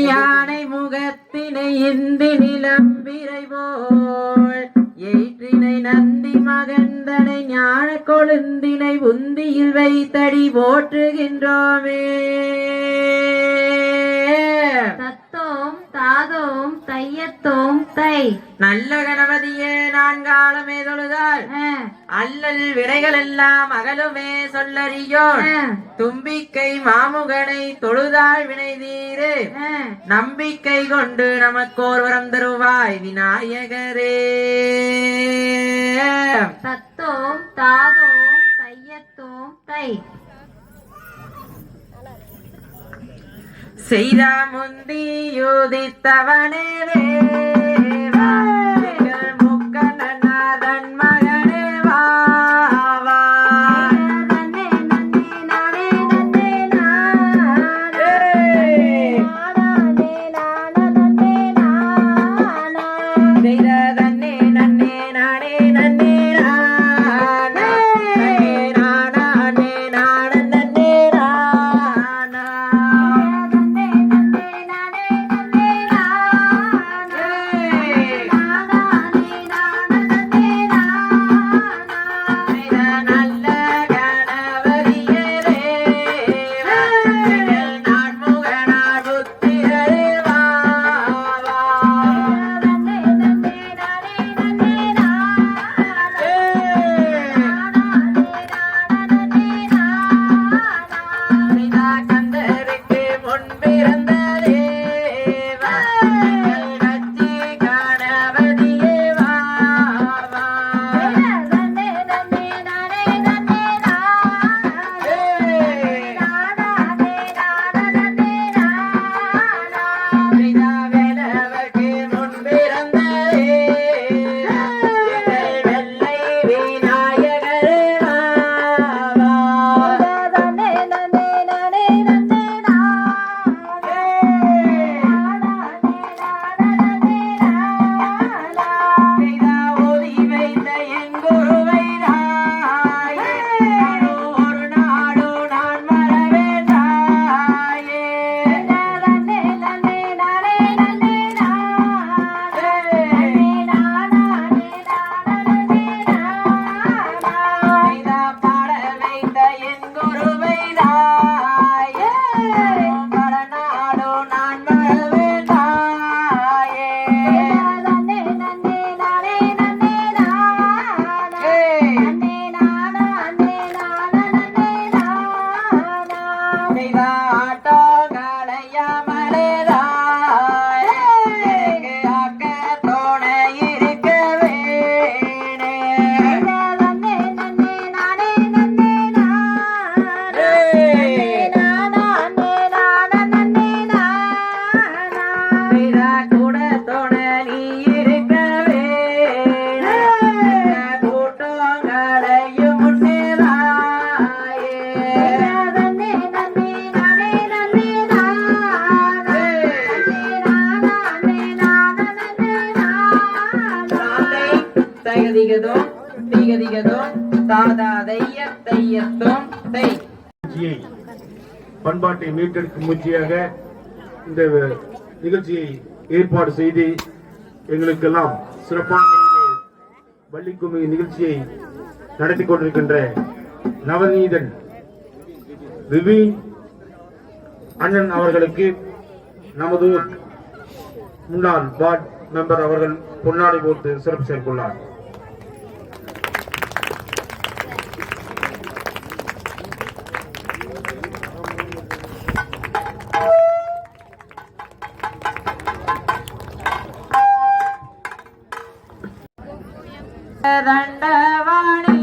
யானை முகத்தினை இந்தி நிலம்பிரை போல் ஏற்றினை நந்தி மகந்தனை ஞான கொழுந்தினை உந்தியில் வைத்தடி போற்றுகின்றோமே. தத்தோம் தாதோம் தையத்தோம் தை நல்ல கணபதியே நான்காலமே தொழுதாள் அல்லல் வினைகள் எல்லாம் அகலுமே சொல்லறியோன் தும்பிக்கை மாமுகனை தொழுதாள் வினை தீரு நம்பிக்கை கொண்டு நமக்கோர் வரம் தருவாய் விநாயகரே. தத்தோம் தாதோம் தையத்தோம் தை செய்தா முந்தி யோதித்தவனே பண்பாட்டை மீட்டெடுக்கும் முயற்சியாக இந்த நிகழ்ச்சியை ஏற்பாடு செய்து எங்களுக்கெல்லாம் சிறப்பான வள்ளிக்கும்மி நிகழ்ச்சியை நடத்தி கொண்டிருக்கின்ற நவநீதன் விபின் அண்ணன் அவர்களுக்கு நமது முன்னாள் வார்டு மெம்பர் அவர்கள் பொன்னாடை போட்டு சிறப்பு சேர்த்துள்ளார். தண்டவாணி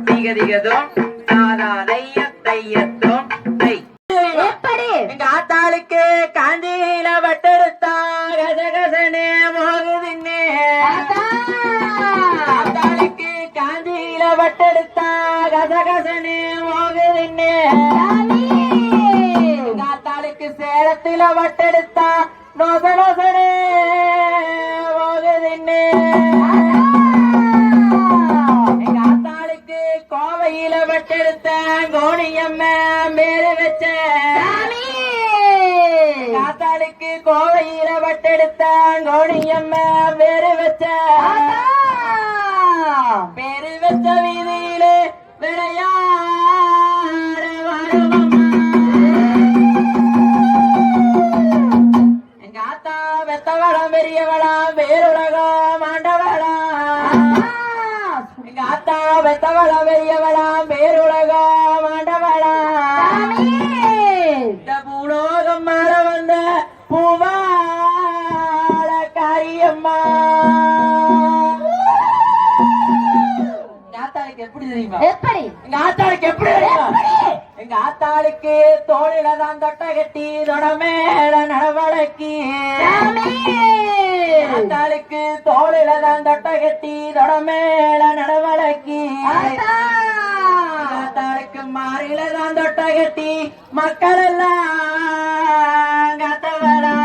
திகதிகதும் தையத்தும் தை. எங்க ஆத்தாளுக்கு காந்தியில வட்டெடுத்தா கசகசனே மோகுதின்னே. ஆத்தாளுக்கு காந்தியில வட்டெடுத்தா கசகசனே மோகுதின்னே. எங்க ஆத்தாளுக்கு சேலத்தில வட்டெடுத்தா நோச நோசனே மோகுதின்னே. கோவையில வட்டெடுத்த கோணியம்ம மேல வச்ச காத்தாளுக்கு கோவையில வட்டெடுத்த கோணியம்ம பேரு வச்ச வீதியில விளையாட வருவம்மா. எங்க ஆத்தா வெத்தவளம் பெரியவளம் வேறுலகம் ஆண்டவளா. எங்க ஆத்தா வெத்தவள பெரியவளாம் பேருலகம் ஆண்டவளா. இந்த பூலோகம் மேல வந்த பூவாள காரியம்மா. எங்க ஆத்தாளுக்கு எப்படி தெரியுமா? எப்படி எங்க ஆத்தாளுக்கு எப்படி தெரியுமா? எங்க ஆத்தாளுக்கு தோளில தான் தொட்ட கட்டி தொடமேல நடவழக்கி. ஆத்தாளுக்கு தோளில தான் தொட்ட கட்டி தொடமேல நடவழக்கி. ஆத்தாளுக்கு மாறில தான் தொட்ட கட்டி மக்கள் எல்லாம் கத்தவரா.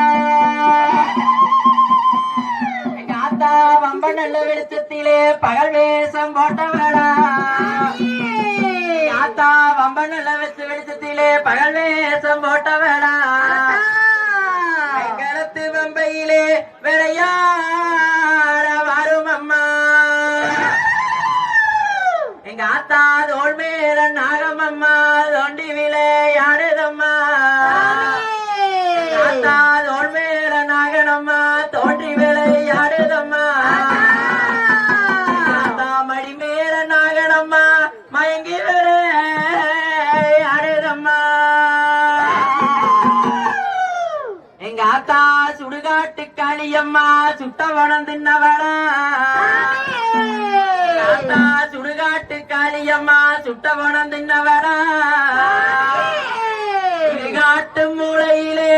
எங்க ஆத்தா வம்ப நல்ல வெளிச்சத்திலே பகல் வேஷம் போட்டவளா. ஆத்தா வம்ப நல்ல வெளிச்சத்திலே பகல் வேஷம் போட்டவளா. வெங்கலத்து வம்பையிலே விளையாட வரும் அம்மா. எங்க ஆத்தா தோள் மேல நாகமம்மா தொண்டி விளையாடுதம்மா ஆத்தா தோள் மேல நாகனம்மா தோன்றி விளையாடுதம்மா ஆத்தா மடி மேல நாகனம்மா மயங்கி விளையாடுதம்மா எங்க ஆத்தா சுடுகாட்டு காளியம்மா சுட்டவனம் தின்னவளா ஆத்தா சுடுகாட்டு காளியம்மா சுட்டவனம் தின்னவளா காட்டு மூளையிலே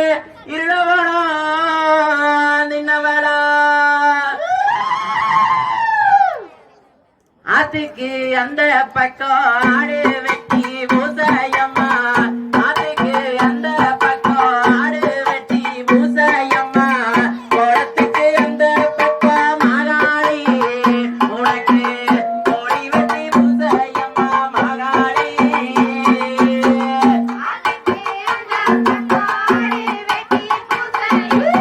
இருளவனம் தின்னவளா ஆத்துக்கு அந்த பக்கம் ஆடு வெட்டி பூசையம்மா ஆத்துக்கு அந்த பக்கம் ஆடு வெட்டி பூசையம்மா குளத்துக்கு அந்த பக்கம் மகாளி உனக்கு கோழி வெட்டி பூசையம்மா மகாளி ஆடு வெட்டி பூசையம்மா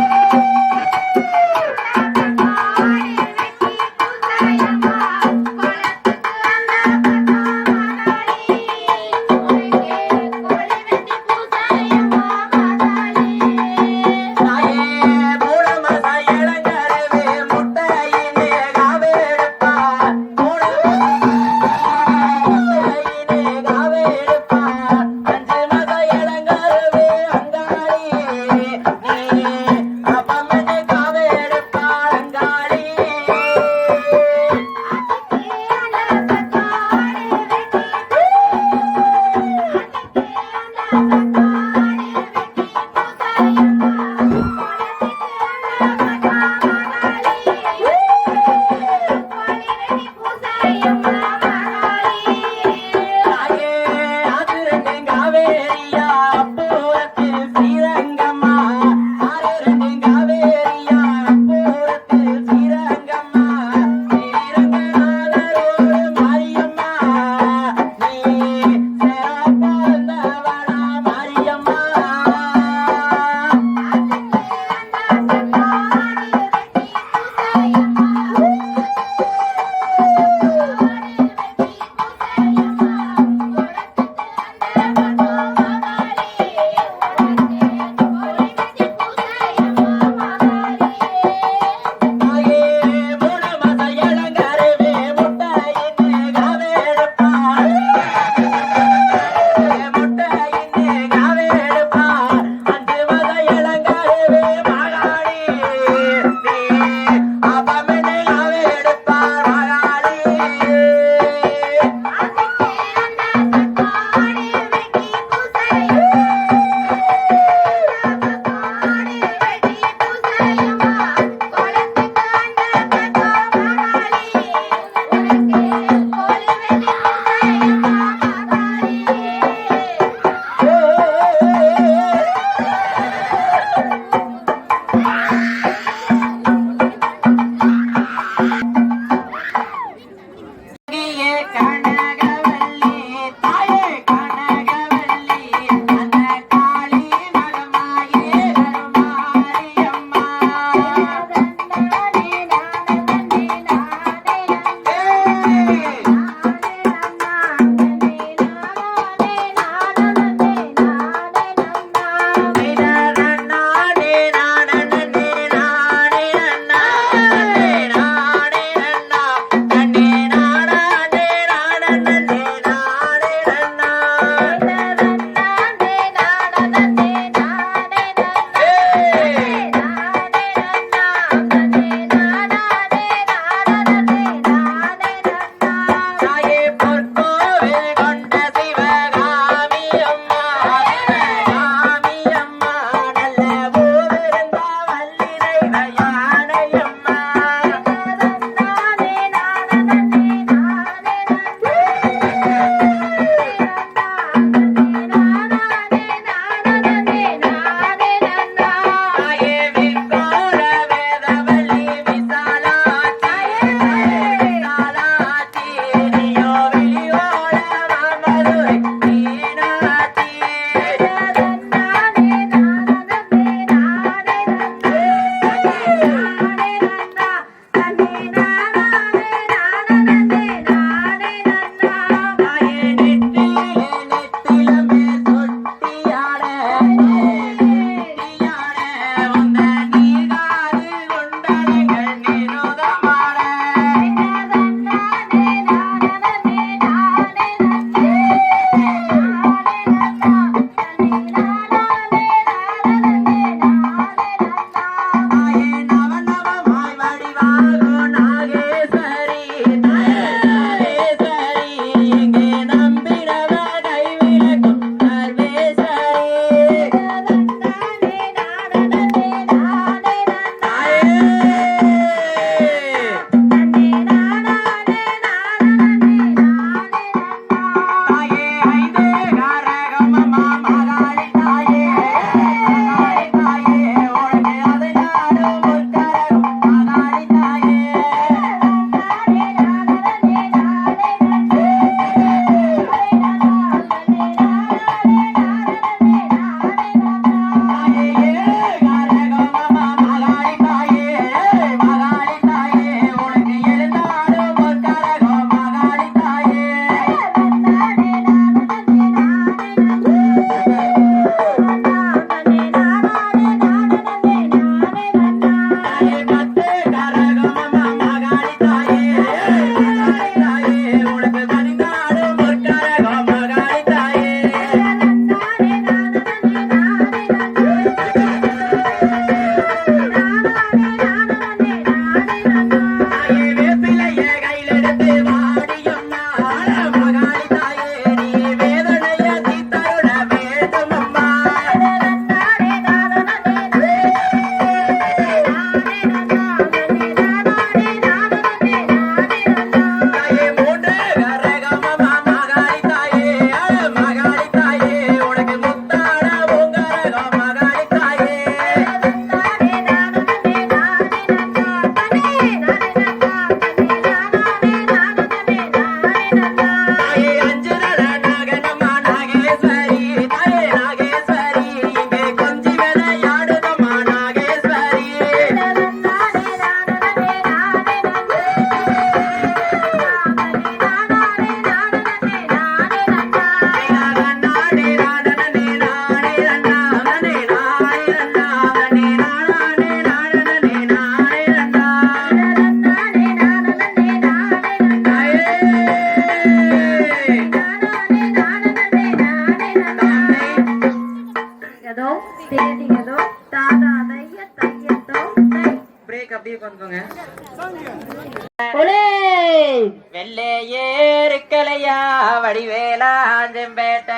வெள்ளையேருக்கலையா வடிவேலாஞ்சம்பேட்ட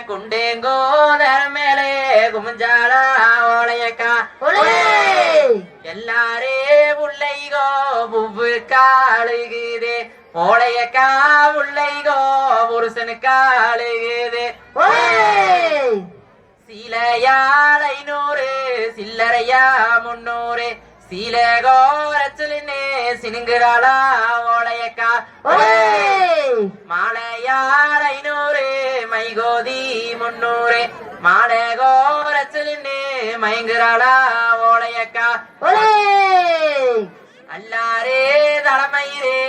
குண்டேங்கோதர மேலே குமிஞ்சாளா ஓலையக்கா எல்லாரே உள்ளைகோ புவ்வு காளுகுதே ஓலையக்கா உள்ளைகோ புருஷனுக்காளுகுதே சீலையாள் 500 சில்லறையா 300 சீலகோரச்சலினே சினுங்குறாளா ஓலையக்கா மாலையாள் 500 மைகோதி 300 மாலைகோரச்சலினே மயங்குறாளா ஓலையக்கா அல்லாரே தலைமயிரே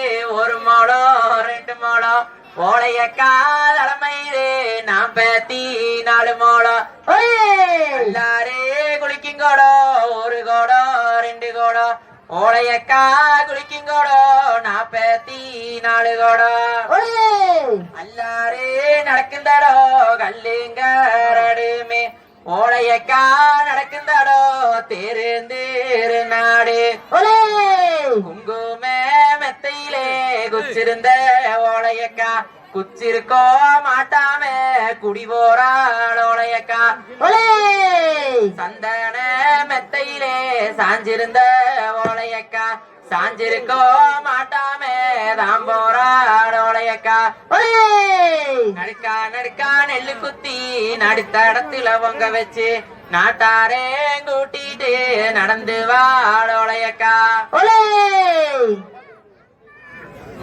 1 மோளம் 2 மோளம் ஓலையக்கா தலைமயிரே நான் பேத்தி 4 மோளம் எல்லாரே குளிக்குங்கோடோ 1 கோடோ 2 கோடோ ஓலையக்கா குளிக்குங்கோடோ நான் பேத்தி 4 கோடோ எல்லாரே நடக்குந்தாடோ கல்லுங்கரடுமே ஓலையக்கா நடக்குந்தாடோ தேரு நாடு குங்குமே மெத்தையிலே குச்சிருந்த ஓலையக்கா குச்சிருக்கோ மாட்டாம குடி போறாள் ஓலையக்கா சந்தன மெத்தையிலே சாஞ்சிருந்த ஓலையக்கா சாஞ்சிருக்கோ மாட்டாம தான் போறாள் ஓலையக்கா நடுக்கா நெல்லு குத்தி நடுத்தடத்துல பொங்க வச்சு நாட்டாரே கூட்டிட்டு நடந்து வாழோலையக்கா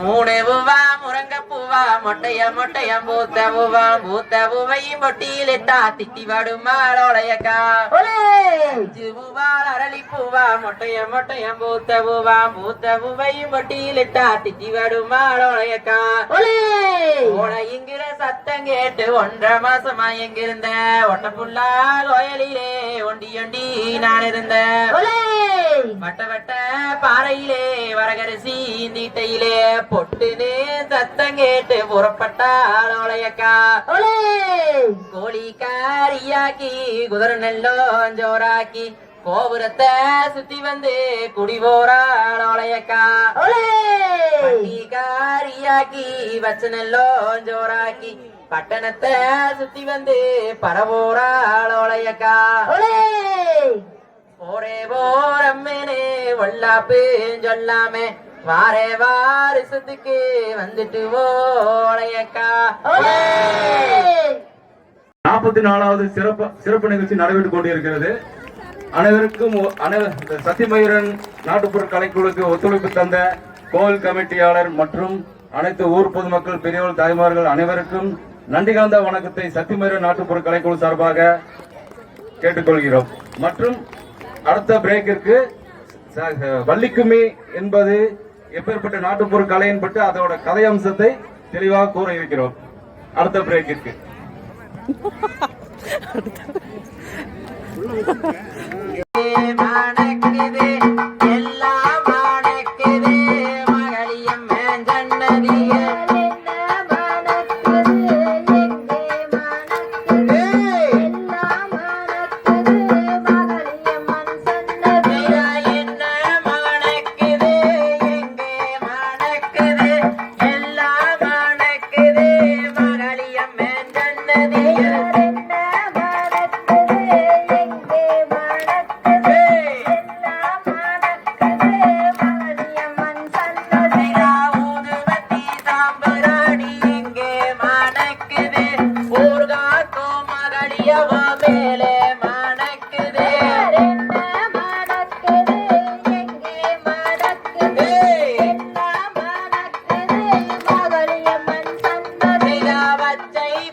3 பூவா முருங்கப்பூவா மொட்டைய பூத்த பூவையும் மொட்டியிலிட்டா திட்டி வாடுமாளோலையக்கா 5 பூவா அரளிப்பூவா மொட்டைய பூத்த பூவையும் மொட்டியிலிட்டா திட்டி வாடுமாளோலையக்கா ஓலைங்கிற சத்தம் கேட்டு 1.5 மாசமா எங்கிருந்த ஒட்டப்புள்ளா கோயிலிலே ஒண்டி நான் இருந்தேன் வட்ட பாறையிலே வரகரிசி தீட்டையிலே பொட்டுனே சத்தம் கேட்டு புறப்பட்டாள் ஓலையக்கா கோழி காரியாக்கி குதிரை நெல்லோம் ஜோராக்கி கோபுரத்தை சுத்தி வந்து குடி போறாள் ஓலையக்கா காரியாக்கி வச்ச நெல்லோம் ஜோராக்கி பட்டணத்தை சுத்தி வந்து பரவோறாள் ஓலையக்கா போரே போரம்மேனே ஒல்லாப்பு சொல்லாமே வாரே வாரிசத்துக்கு வந்துட்டு ஓலையக்கா 44வது சிறப்பு நிகழ்ச்சி நடைபெற்றுக் கொண்டிருக்கிறது. அனைவருக்கும் சத்தியமயூரன் நாட்டுப்புற கலைக்குழுக்கு ஒத்துழைப்பு தந்த கோவில் கமிட்டியாளர் மற்றும் அனைத்து ஊர் பொதுமக்கள் பெரியவர்கள் தாய்மார்கள் அனைவருக்கும் நன்றி கலந்த வணக்கத்தை சத்தியமயூரன் நாட்டுப்புற கலைக்குழு சார்பாக கேட்டுக்கொள்கிறோம். மற்றும் அடுத்த பிரேக்கிற்கு வள்ளிக்கும்மி என்பது எப்பேற்பட்ட நாட்டுப்புற கலை என்பட்டு அதோட கதை அம்சத்தை தெளிவாக கூற இருக்கிறோம். அடுத்த பிரேக்கிற்கு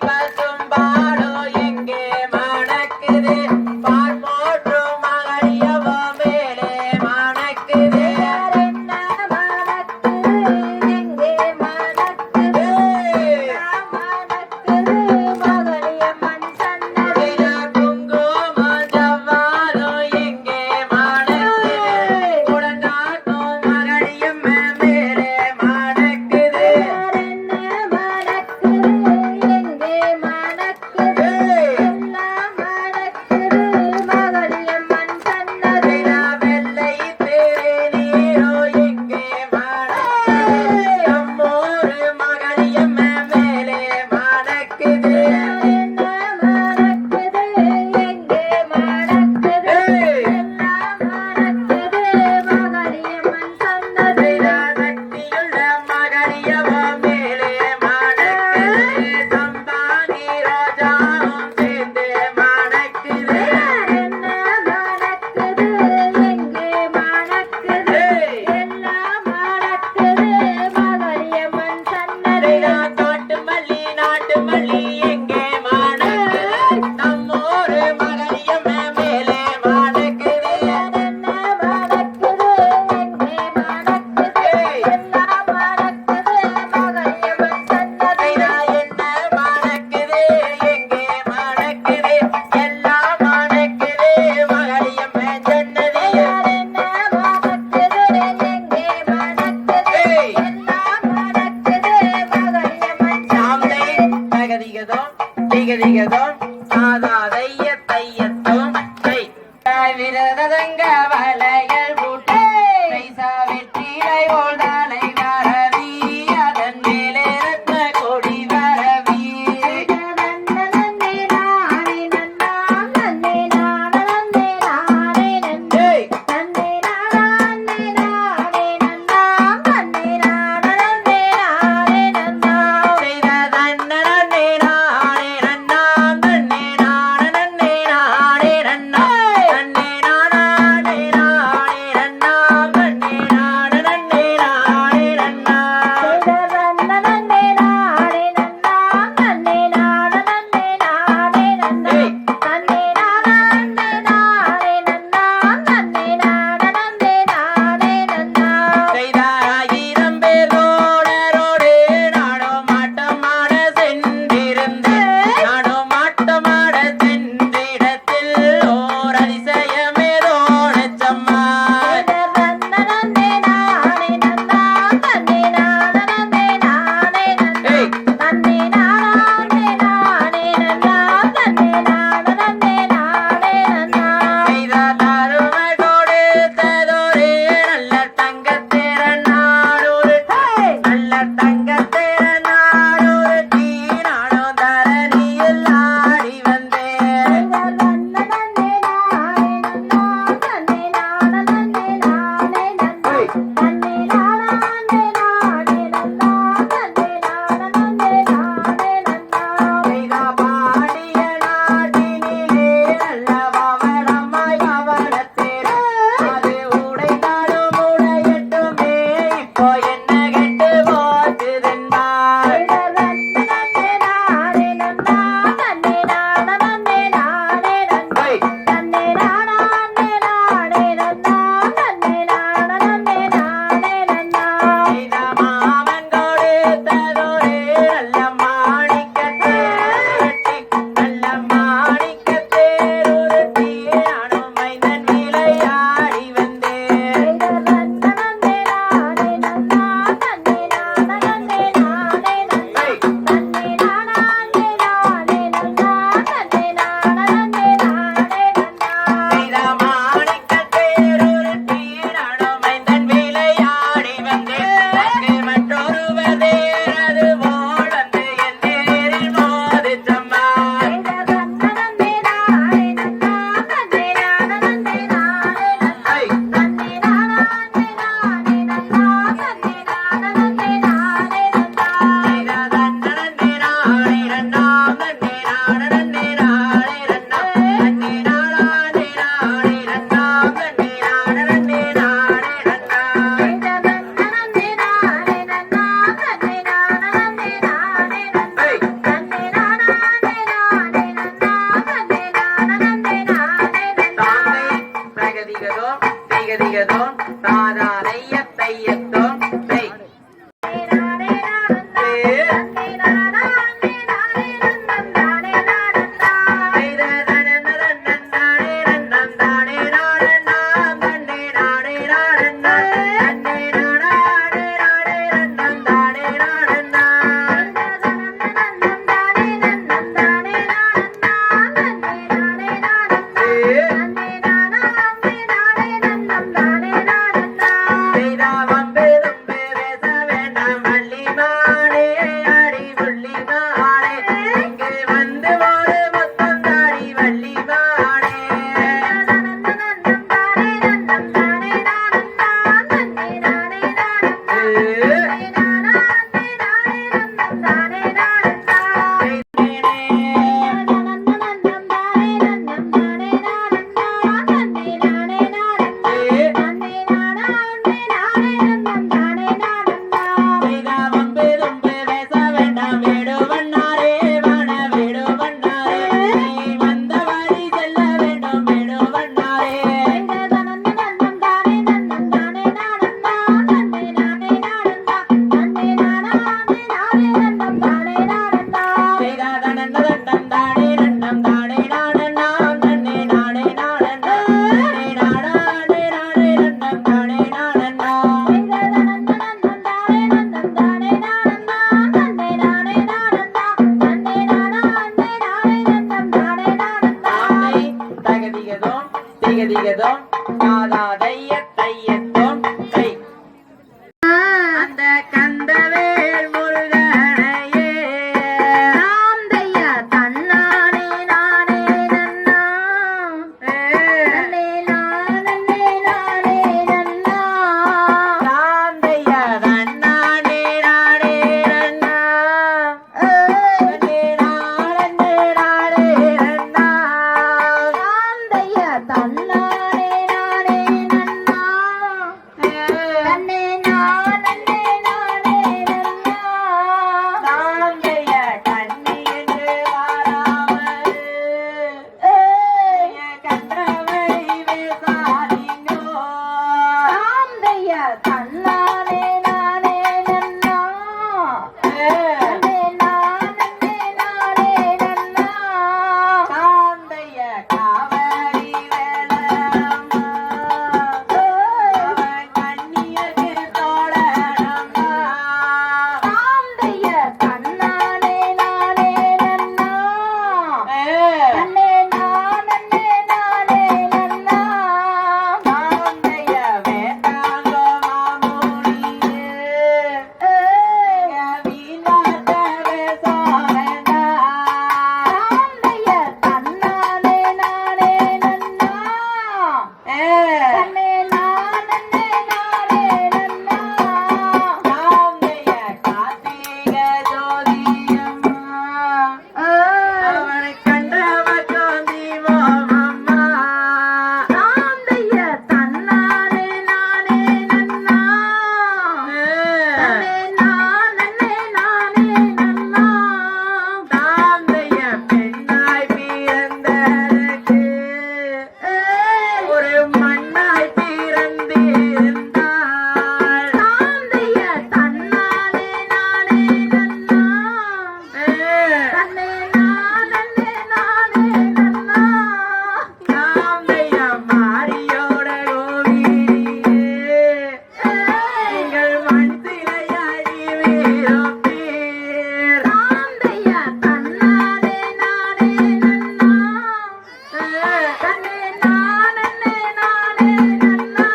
பசும்பால் திக திகதோம் தாதா தைய தையத்தோம் தை விரதங்க வளையல் பூட்டை பைசா வெற்றிலை போல்தானை வரவி அதன் மேலே ரத்ன கொடி வரவி திகதிகதோம் தாதா தையத்தோம் தை அந்த கந்தவேல் முருகனையே தாம் தைய தன்னானே நானே நன்னா நன்னே நானே நானே நன்னா தாந்தைய தன்னானே நானே நன்னா நன்னே நானே நன்னா தாம் தைய தன்னானே நானே நன்னா நன்னே நானே நானே நன்னா தாந்தைய கண்ணி என்று வாராமல் கண்டவை வேசாதீங்கோ தாம் தைய தன்னானே நானே நன்னா நன்னே நானே நானே நன்னா தாந்தைய காவடி வேலம்மா அவன் கண்ணியர்க்கு தோழனம்மா தாம் தைய தன்னானே நானே நன்னா நன்னே நானே நானே நன்னா தாந்தைய வேண்டாங்கோ மாமுனியே வீணாட்டவே சோழனா தாம் தைய தன்னானே நானே நன்னா நன்னே நானே நானே நன்னா தாந்தைய கார்த்திக ஜோதியம்மா அவனை கண்டவ தோந்திவோமம்மா தாம் தைய தன்னானே நானே நன்னா நன்னே நானே நானே நன்னா தாந்தைய பெண்ணாய் பிறந்ததற்கு ஒரு மண்ணாய் பிறந்திருந்தாள் தாம் தைய தன்னானே நானே நன்னா நன்னே நானே நானே நன்னா தாந்தைய மாரியோட கோவிலியே நீங்கள் மண் சிலையாடி வீரப்பீர் தாம் தைய தன்னானே நானே நன்னா நன்னே நானே நானே நன்னா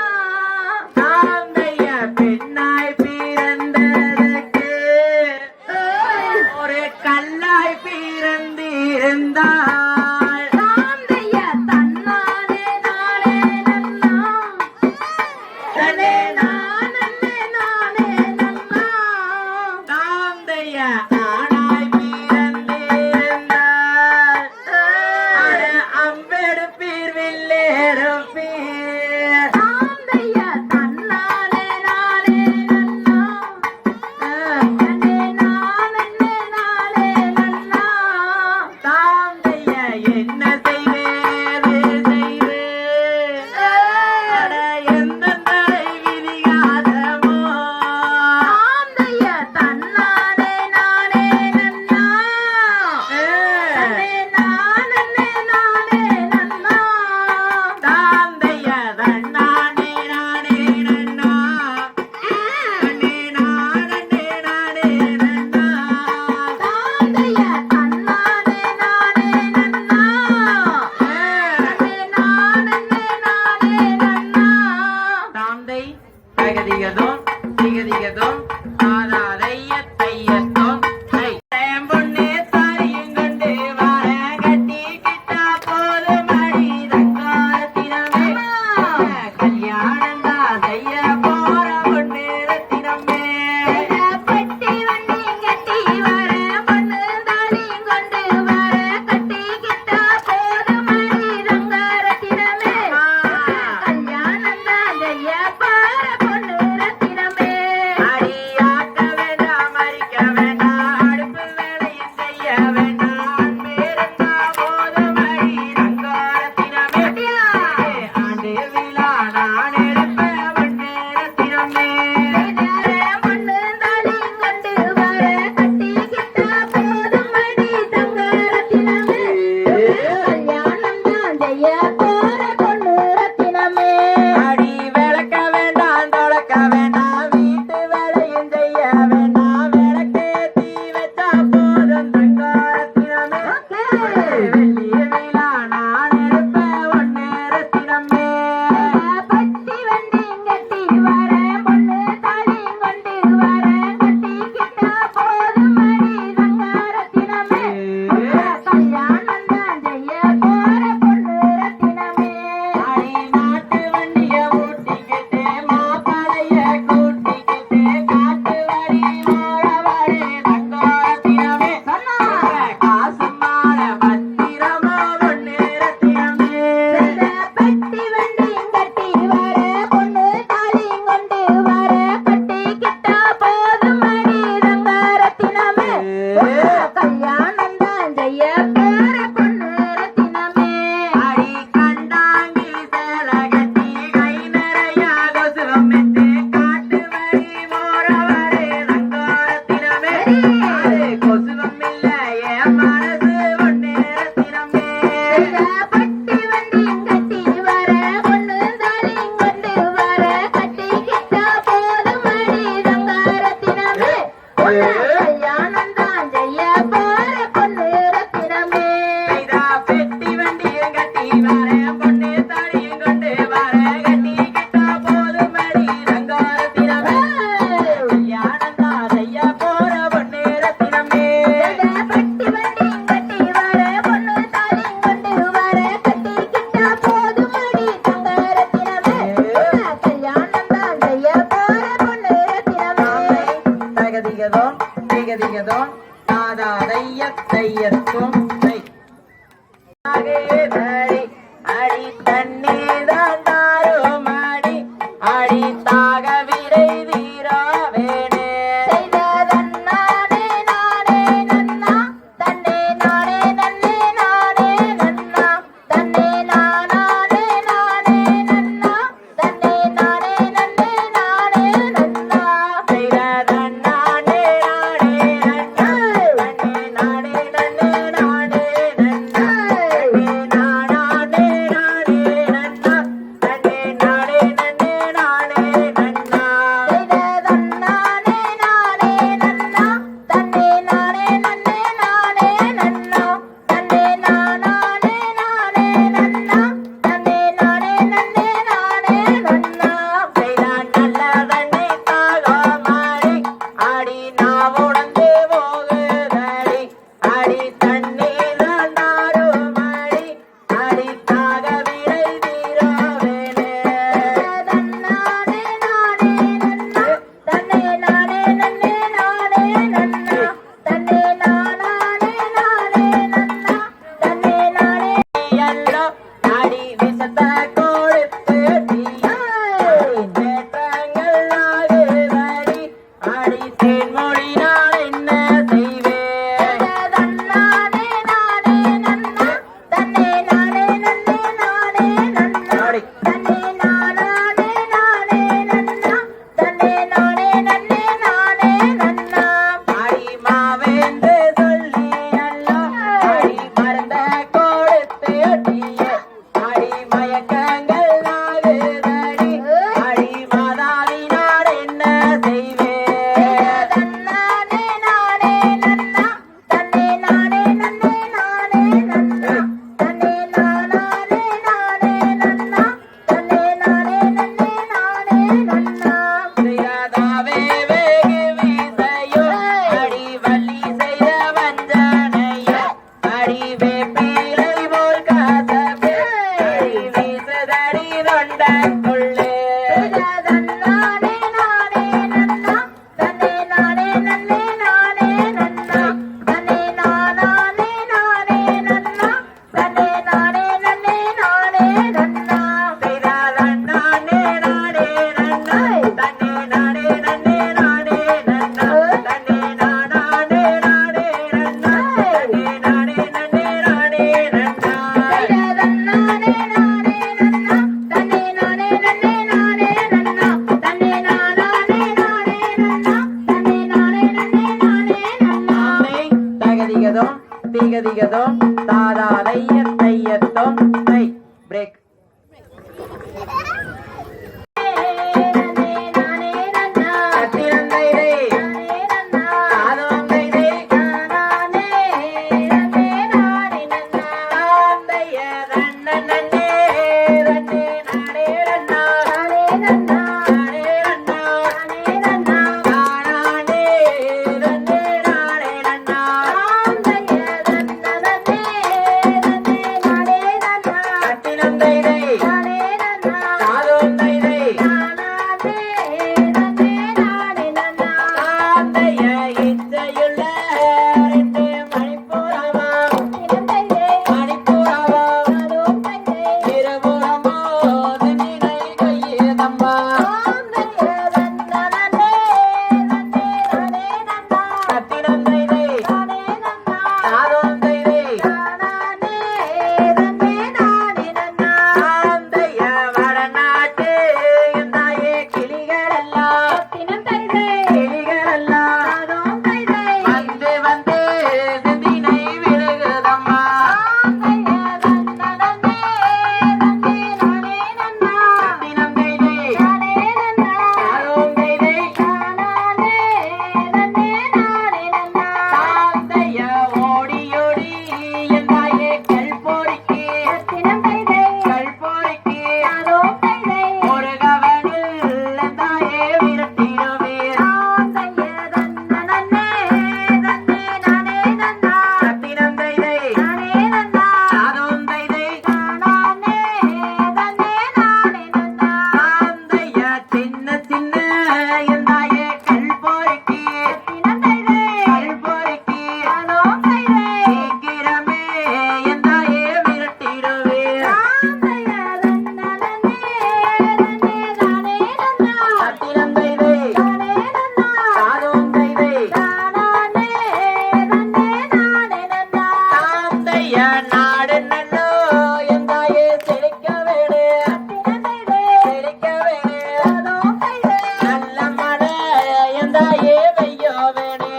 தாந்தைய பெண்ணாய் பிறந்ததற்கு ஒரு கல்லாய் பிறந்திருந்தாள் தாம் தைய தன்னானே நானே நன்னா நன்னே நானே நானே நன்னா தாந்தைய ஆணாய் பிறந்திருந்தாள் அட அம்பெடுப்பீர் வில்லேறுப்பீர் தாம் தைய தன்னானே நானே நன்னா நன்னே நானே நானே நன்னா தாந்தைய என்ன செய்வேது செய்வேன் அட எந்த தடை விதியாதமோ தாம் தைய தன்னானே நானே நன்னா நன்னே நானே நானே நன்னா தாந்தைய தன்னானே நானே நன்னா நன்னே நானே நானே நன்னா தாம் தைய தன்னானே நானே நன்னா நன்னே நானே நானே நன்னா தாந்தை திகதிகதோம் திகதிகதோம் தாதாதையத்தையத்தோம் தை பொண்ணே சாரியும் கொண்டு வார கட்டிக்கிட்டா போதும் அடி தங்காரத்தினமே கல்யாணம் தான் செய்ய போற பொண்ணு ரத்தினமே பட்டி வண்டி கட்டி வர பொண்ணு தாலி கொண்டு வர கட்டிக்கிட்டா போதும் அடி ரங்கரத்தினமே கல்யாணம் தான் செய்ய போற பொண்ணு ரத்தினமே அடியாக்க வேண்டாம் மறிக்க வேண்டாம் அடுப்பு வேலையும் செய்ய வேண்டாம் பேருந்தா போதும் அடி தங்காரத்தினமே ஆண்டு விழா நான் எடுப்ப பொண்ணு ரத்தினமே பொண்ணு தாலி கொண்டு வர கட்டிக்கிட்டா போதும் அடி ரங்கரத்தினமே கல்யாணம் தான் செய்ய போற பொண்ணு ரத்தினமே அடி விளக்க வேண்டாம் தொலைக்க வேண்டாம் வீட்டு வேலையும் செய்ய வேண்டாம் விளக்கு தீ வச்சா போதும் தங்காரத்தினமே வெள்ளி விழா நான் எடுப்ப ஒன்னே ரத்தினமே போற பொண்ணு ரத்தினமே அடி கண்டாங்கி சேலை கட்டி கை நிறைய கொசுவம் வச்சு காட்டு வழி போறவரே ரங்கரத்தினமே கொசுவம் இல்ல என் மனசு ஒண்ணு ரத்தினமே பட்டி வண்டி கட்டி வர பொண்ணு தாலி கொண்டு வர கட்டிக்கிட்டா போதும் அடி ரங்கரத்தினமே கல்யாணம் தான் செய்ய போற பொண்ணு ரத்தினமே பெட்டி வண்டியும் கட்டி வர பொண்ணு தாலியும் கொண்டு வர கட்டிக்கிட்டா போதும் அடி ரங்கரத்தினமே கல்யாணம் தான் செய்ய போற பொண்ணு ரத்தினமே பட்டி வண்டி கட்டி வர பொண்ணு தாலி கொண்டு வர கட்டிக்கிட்டா போதும் அடி ரங்கரத்தினமே கல்யாணம் தான் செய்ய போற பொண்ணு ரத்தினமே தகதிகதோ திகதிகதோ தாதா தைய தையத்தும் தை அடி தண்ணீர் தான் தாரும் அடி அடி தாக விரை தீராவேனே செய்ததன்னானே நானே நன்னா தன்னே நானே நன்னே நானே நன்னா தன்னே நானே நானே நன்னா தன்னே நானே நன்னே நானே நன்னா செய்ததன்னானே நானே நன்னா தன்னே நானே நன்னே நானே நன்னா தன்னே நானே நானே நன்னா தன்னே நானே நன்னே நானே நன்னா செய்ததன்னானே நானே நன்னா தன்னே நானே நன்னே நானே நன்னா தன்னே நானே நானே நன்னா தன்னே நானே நன்னே நானே நன்னா செய்தான் நல்லதன்னை தாகமாடி அடி நான் உடந்து போகுதடி அடி தண்ணீர் தாருமடி அடி தாக விரை தீராவேனே தன்னானே நானே நன்னா தன்னே நானே நன்னே நானே நன்னா தன்னே நானே நானே நன்னா தன்னே நானே எல்லோ அடி விஷத்தை கொடுத்து தேற்றங்கள் ஆகுதடி அடி தேன்மொழி நான் என்ன செய்வேன் தன்னானே நானே நன்னா தன்னே நானே நன்னே நானே நன்னா அடி தன்னே நானே நானே நன்னா தன்னே நானே நன்னே நானே நன்னா அடி மாவேந்து சொல்லி அல்லோ அடி மருந்த கொடுத்து ஒட்டியே அடி மயக்கங்கள் ஆகுதடி அடி மாதாவினார் என்ன செய்வேன் தன்னானே நானே நன்னா தன்னே நானே நன்னே நானே நன்னா தன்னே நானே நானே நன்னா தன்னே நானே நன்னே நானே நன்னா செய்யாதாவே வேகு வீசையோ அடி வள்ளி செய்த வஞ்சனையோ அடி வேப்பிலை போல் காசப்பே அடி வீசுதடி தொண்டக்குள்ளே தன்னானே நானே நன்னா தன்னே நானே நன்னே நானே நன்னா தன்னே நானே நானே நன்னா தன்னே நானே நன்னே நானே நன்னா செய்தாதண்ணானே நானே நன்னா தன்னே நானே நன்னே நானே நன்னா தன்னே நானே நானே நன்னா தன்னே நானே நன்னே நானே நன்னா தன்னானே நானே நன்னா தன்னே நானே நன்னே நானே நன்னா தன்னே நானே நானே நன்னா தன்னே நானே நன்னே நானே நன்னா ஆமை தகதிகதோ திகதிகதோ தாதா தைய தையத்தோ தை பிரேக் நானே நானே நன்னா கத்திரந்தை தை நானே நன்னா காதவந்தை தை நானே நானே நானே நன்னா தைய நன்ன நன்னே நன்னே நானே நன்னா நானே நன்னா நானே நன்னா நானே நன்னா நானே நன்னே நானே நன்னா ஆந்தைய நன்னனே நன்னே நானே நன்னா கத்திரந்தை என் நாடு நல்லோ என் தாயே செழிக்க வேணு செழிக்க வேணு நல்ல மழை என் தாயே பெய்யோ வேணு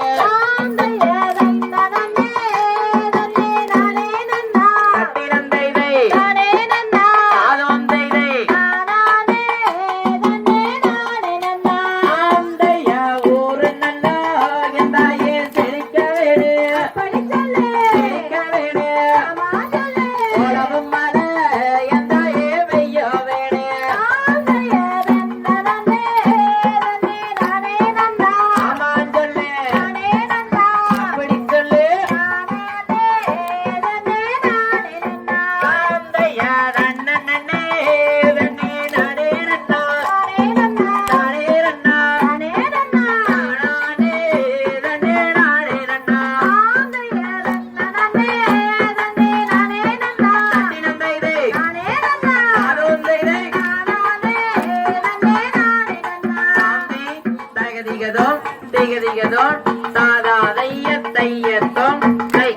கட்டிடம் தெய்தை காதும் தெய்தை ஆந்தைய ஊரு நல்லோ என் தாயே செழிக்க வேணு செழிக்க வேணு உழவும் மழை என் தாயே பெய்யோ வேணு ஆமான் சொல்லு அப்படி சொல்லு ஆந்தைய ரன்னனே ரன்னே நானே ரன்னா நானே ரன்னா நானே ரன்னே நானே ரன்னா கட்டிடம் தெய்தை காதும் தெய்தை ஆந்தி தகதிகதோம் திகதிகதோம் தாதா தையத்தோம் தை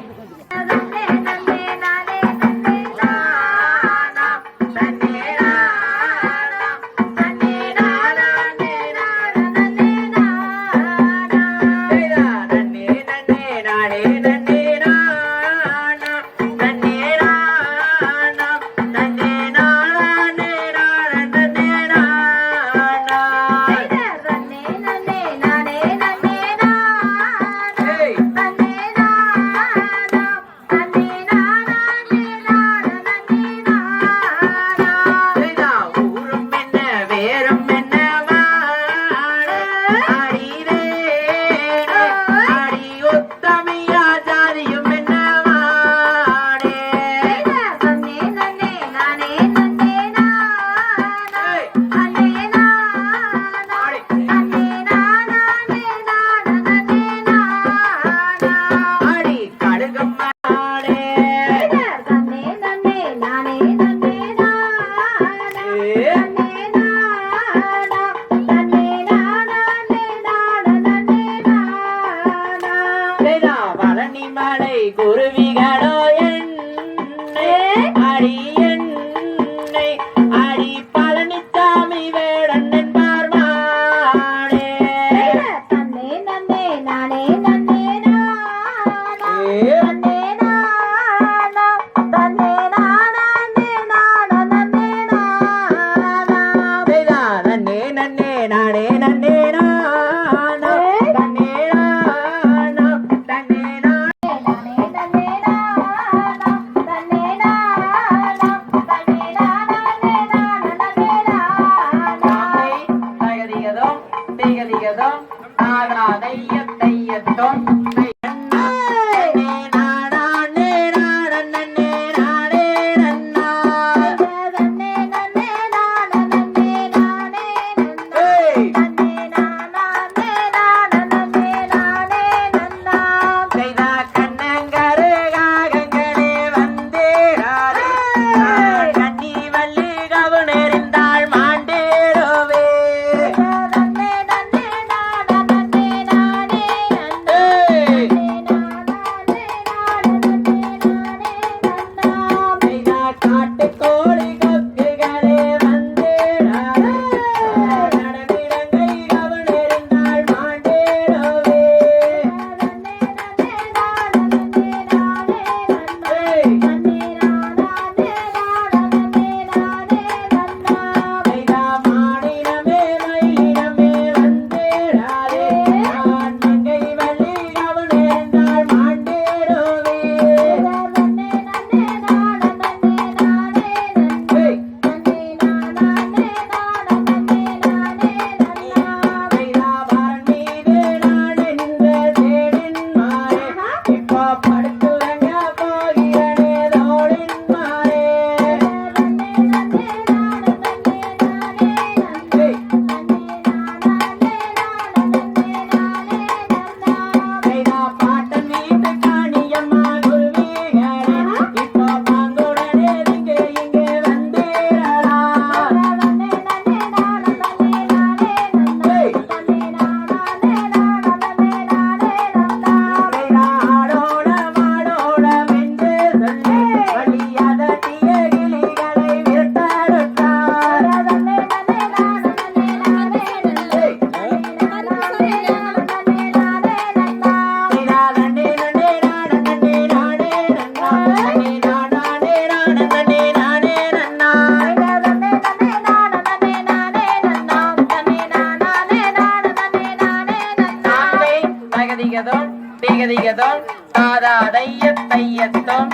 கையத்தம்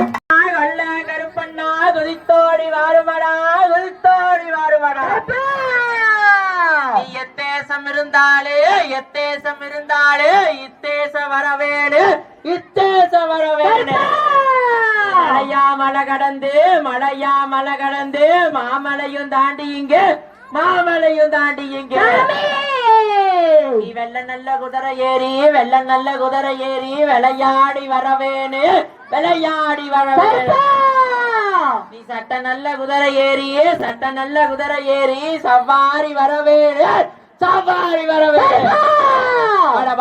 கொள்ள கருப்பண்ணா குதித்தோடி வாருமடா குதித்தோடி வாருமடா எத்தேசம் இருந்தாலே இத்தேச வரவேணு இத்தேச வரவேணு மலையா மலை கடந்து மாமலையும் தாண்டி இங்க நீ வெள்ள நல்ல குதிரை ஏறி விளையாடி வரவேணு நீ சட்ட நல்ல குதிரை ஏறி சவாரி வரவேணு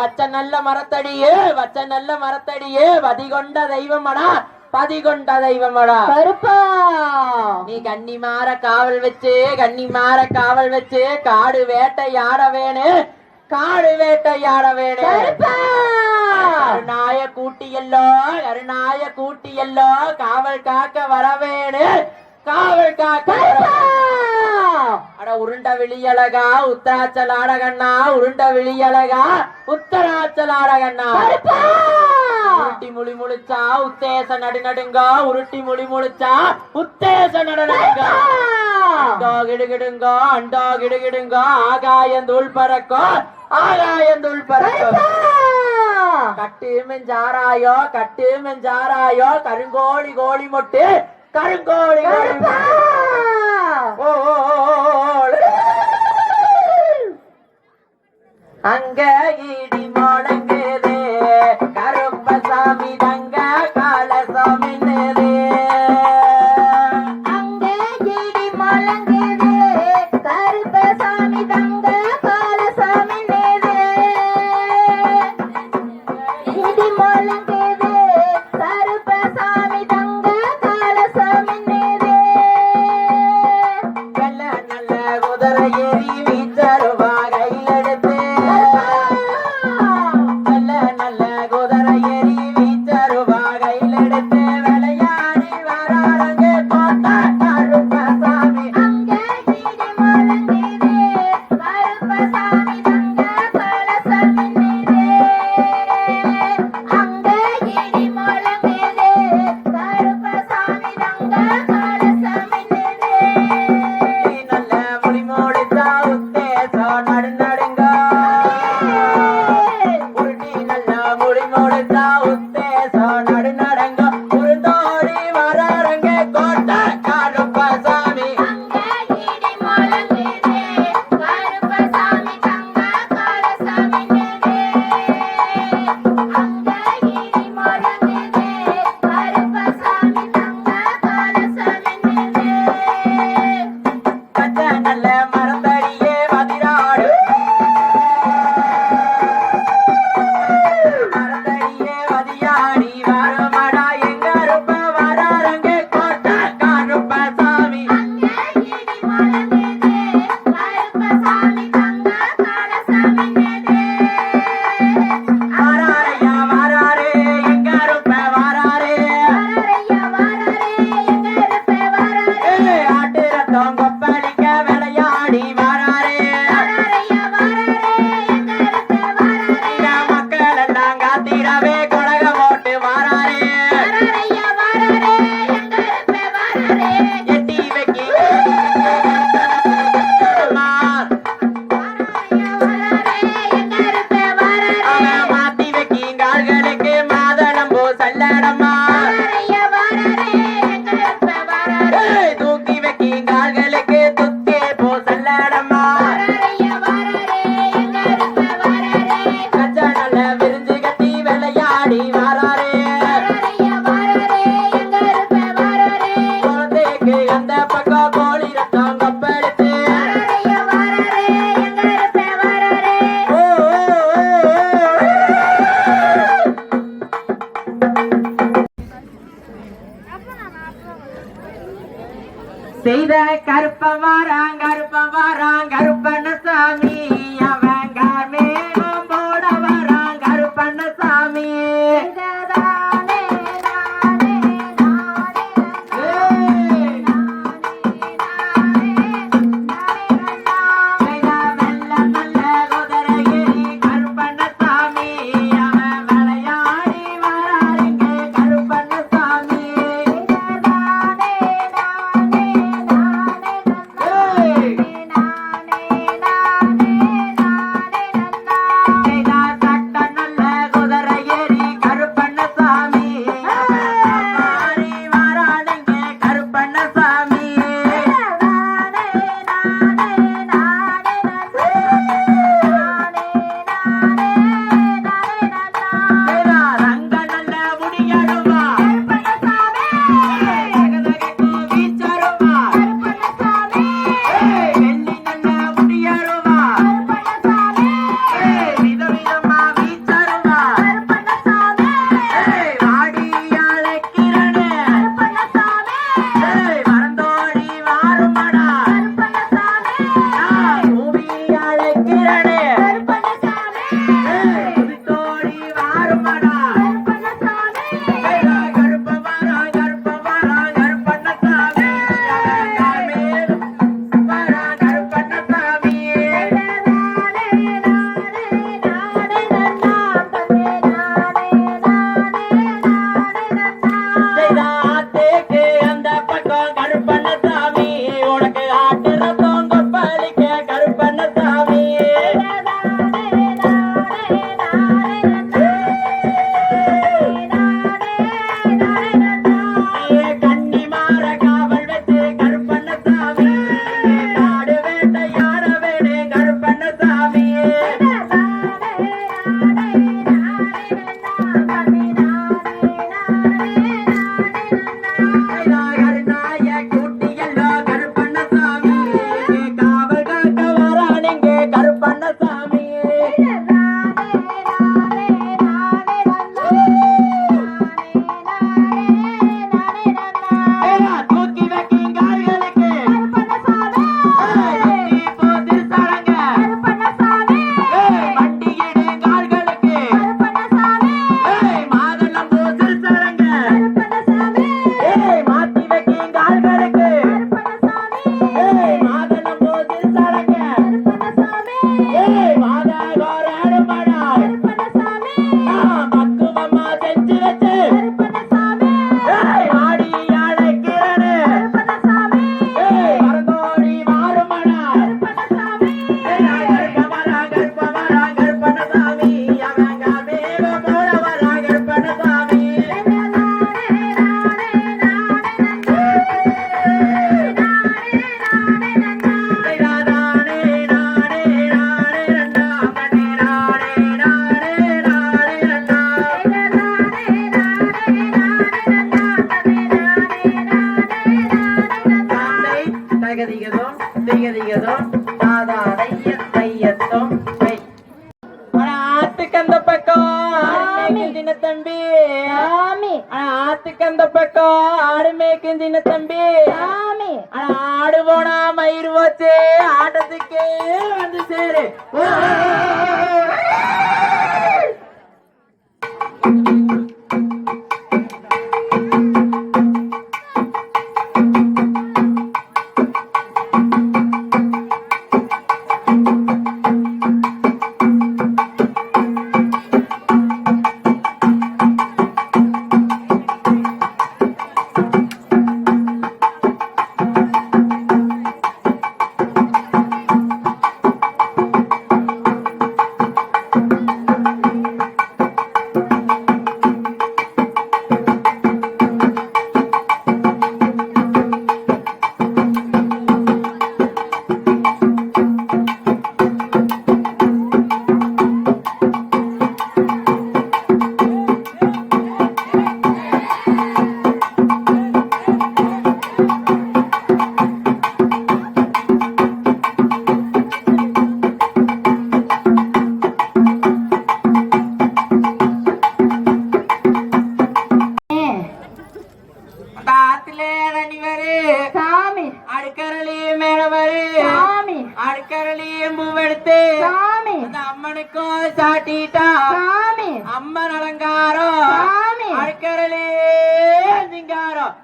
வச்ச நல்ல மரத்தடியே பதிகொண்ட தெய்வமடா கருப்பா நீ கன்னிமார காவல் வச்சு காடு வேட்டையாட வேணு கருணாய கூட்டியல்லோ காவல் காக்க வரவேணு அட உருண்ட விழியழகா உத்தராச்சல் ஆடகண்ணா உருட்டி முழி முழிச்சா உத்தேச நடுநடுங்க அண்டோ கிடுகிடுங்க ஆகாயந்தூள் பறக்கும் கட்டு மெஞ்சாராயோ கருங்கோழி கோழி மொட்டு அங்க இடி முழங்குதே கருப்பசாமி தங்க காலசாமி அங்க இடி முழங்குதே கருப்பசாமி தங்க காலசாமி இடி முழங்குதே கருப்பசாமி தங்க காலசாமி வெள்ள நல்ல குதிரை ஏறி வீச்சருவா செய்த கருப்பன் வாரான் கருப்பண்ணசாமி அவன் கார்மேகம் போட வரான் கருப்பண்ணசாமி கருப்பண்ணசாமி அவன் விளையாடி வராருங்க கருப்பண்ணசாமி மேய்க்கும் சின்ன தம்பி சாமி ஆனா ஆடு போனா மயிர் வச்சு ஆட்டத்துக்கே வந்து சேரு சாமி அடுக்கரளி மேலவரு சாமி அடுக்கரளி பூவெடுத்து சாமி அந்த அம்மனுக்கும் சாட்டிட்டா சாமி அம்மன் அலங்காரம் சாமி அடுக்கரளி சிங்காரம்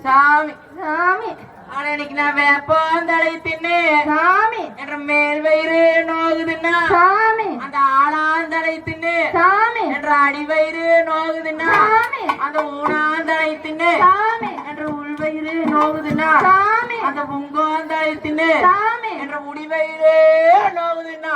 சாமி சாமி ஆனா இன்னைக்கு நான் வேப்பந்தலை தின்னு சாமி என்ற மேல் வயிறு நோகுதுன்னா சாமி அந்த ஆளாந்தலை தின்னு சாமி என்ற அடிவயிறு நோகுதுன்னா சாமி அந்த ஊனாந்தலை தின்னு சாமி என்ற உள்வயிறு நோகுதுன்னா சாமி அந்த புங்கோந்தலை தின்னு சாமி என்ற முடிவயிறு நோகுதுன்னா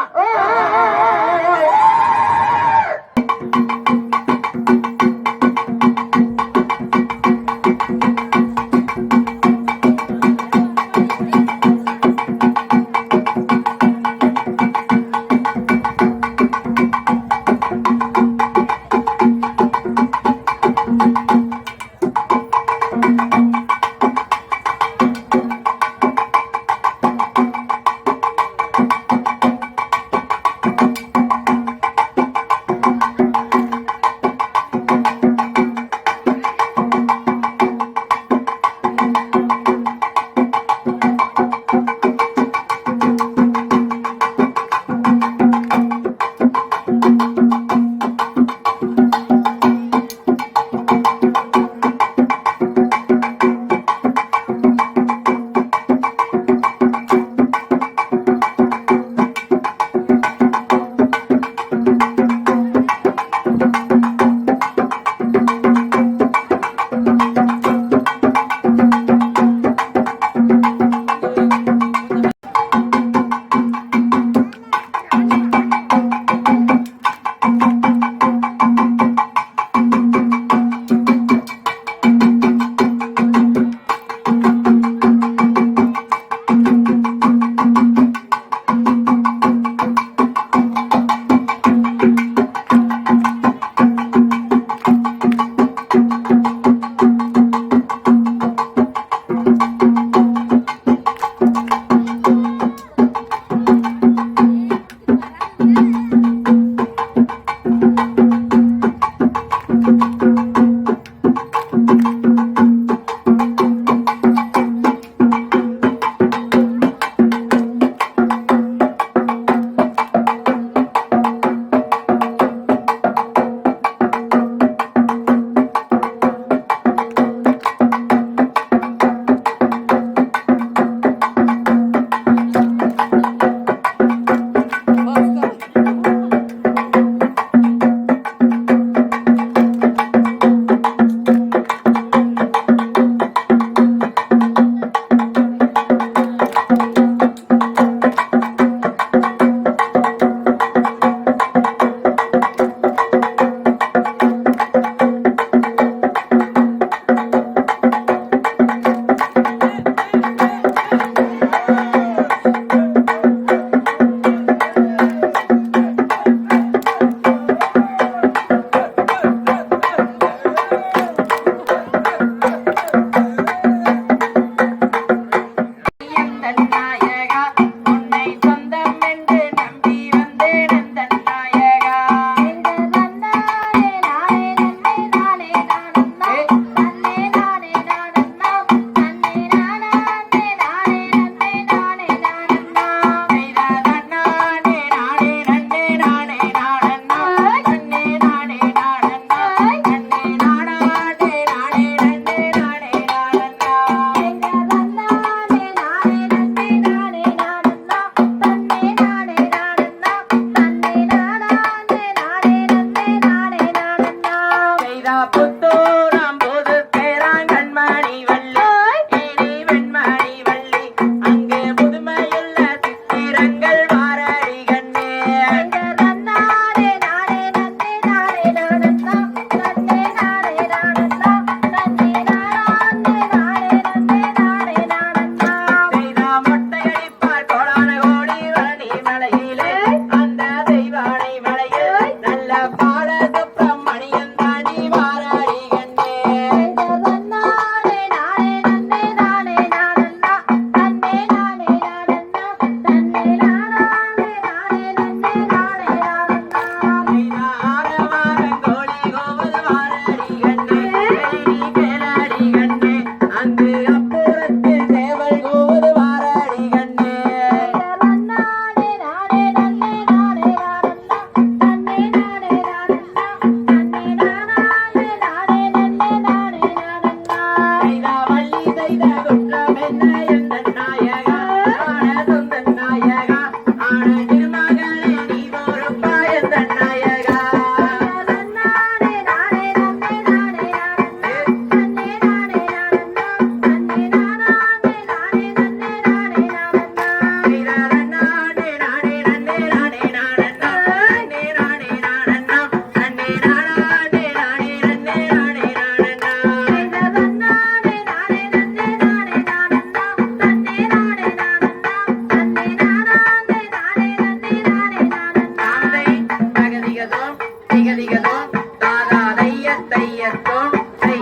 திகதிகதும் தாதா தைய தையத்தோம் தை.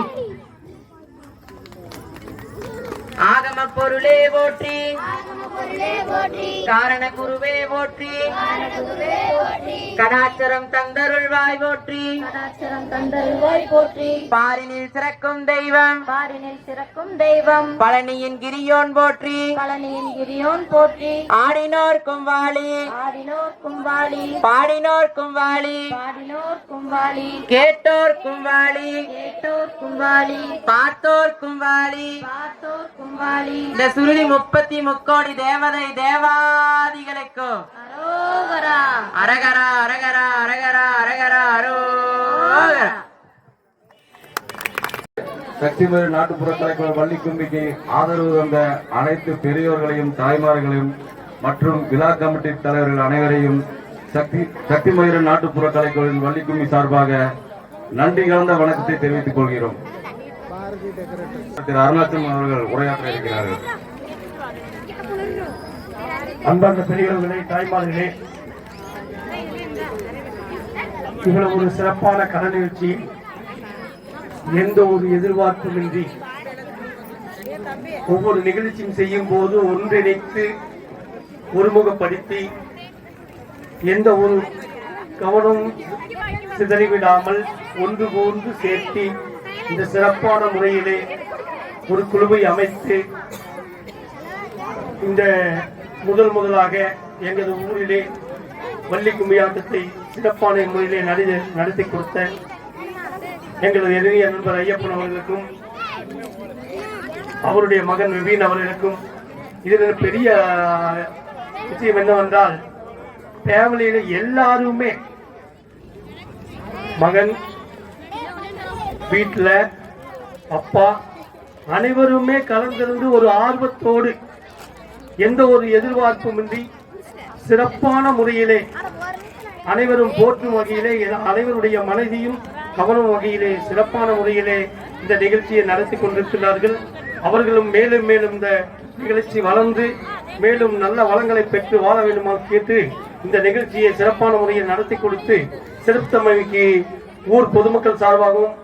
ஆகம பொருளே போற்றி காரண குருவே போற்றி கடாச்சரம் தந்தருள்வாய் போற்றி பாரினில் சிறக்கும் தெய்வம் பழனியின் கிரியோன் போற்றி ஆடினோர்க்கும் வாழி பாடினோர்க்கும் வாழி கேட்டோர்க்கும் வாழி பார்த்தோர்க்கும் வாழி இந்த சுருளி 33 தேவதை தேவாதிகளுக்கும் அரகரா அரகரா அரகரா அரகரா அரோகரா. சக்திமய நாட்டுப்புற கலைக்குழு வள்ளிக்கும்பிக்கு ஆதரவு தந்த அனைத்து பெரியோர்களையும் தாய்மார்களையும் மற்றும் விழா கமிட்டி தலைவர்கள் அனைவரையும் சக்திமய நாட்டுப்புற கலைக்குழுவின் வள்ளிக்கும்பி சார்பாக நன்றி கலந்த வணக்கத்தை தெரிவித்துக் கொள்கிறோம். திரு அருணாச்சலம் அவர்கள் உரையாற்ற இருக்கிறார்கள். அன்பார்ந்த பெரியவர்களே, தாய்மார்களே, இவ்வளவு ஒரு சிறப்பான கலை நிகழ்ச்சி எந்த ஒரு எதிர்பார்ப்புமின்றி ஒவ்வொரு நிகழ்ச்சியும் செய்யும் போது ஒன்றிணைத்து ஒருமுகப்படுத்தி எந்த ஒரு கவனம் சிதறிவிடாமல் ஒன்று போன்று சேர்த்து இந்த சிறப்பான முறையிலே ஒரு குழுவை அமைத்து இந்த முதலாக எங்களது ஊரிலே வள்ளி கும்மியாட்டத்தை சிறப்பான முறையிலே நடத்தி கொடுத்த எங்களது எதிரிய நண்பர் ஐயப்பன் அவர்களுக்கும் அவருடைய மகன் விபீன் அவர்களுக்கும் இதில் பெரிய விஷயம் என்னவென்றால் ஃபேமிலியில எல்லாருமே மகன் வீட்டில் அப்பா அனைவருமே கலந்திருந்து ஒரு ஆர்வத்தோடு எந்த ஒரு எதிர்பார்ப்புமின்றி சிறப்பான முறையிலே அனைவரும் போற்றும் வகையிலே அனைவருடைய மனதையும் கவனம் வகையிலே சிறப்பான முறையிலே இந்த நிகழ்ச்சியை நடத்தி கொண்டிருக்கிறார்கள். அவர்களும் மேலும் மேலும் இந்த நிகழ்ச்சி வளர்ந்து மேலும் நல்ல வளங்களை பெற்று வாழ வேண்டுமா கேட்டு இந்த நிகழ்ச்சியை சிறப்பான முறையில் நடத்தி கொடுத்து சிறப்புத்தமைக்கு ஊர் பொதுமக்கள் சார்பாகவும்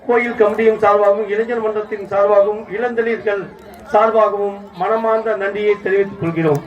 கோயில் கமிட்டியின் சார்பாகவும் இளைஞர் மன்றத்தின் சார்பாகவும் இளந்தளிர்கள் சார்பாகவும் மனமார்ந்த நன்றியை தெரிவித்துக் கொள்கிறோம்.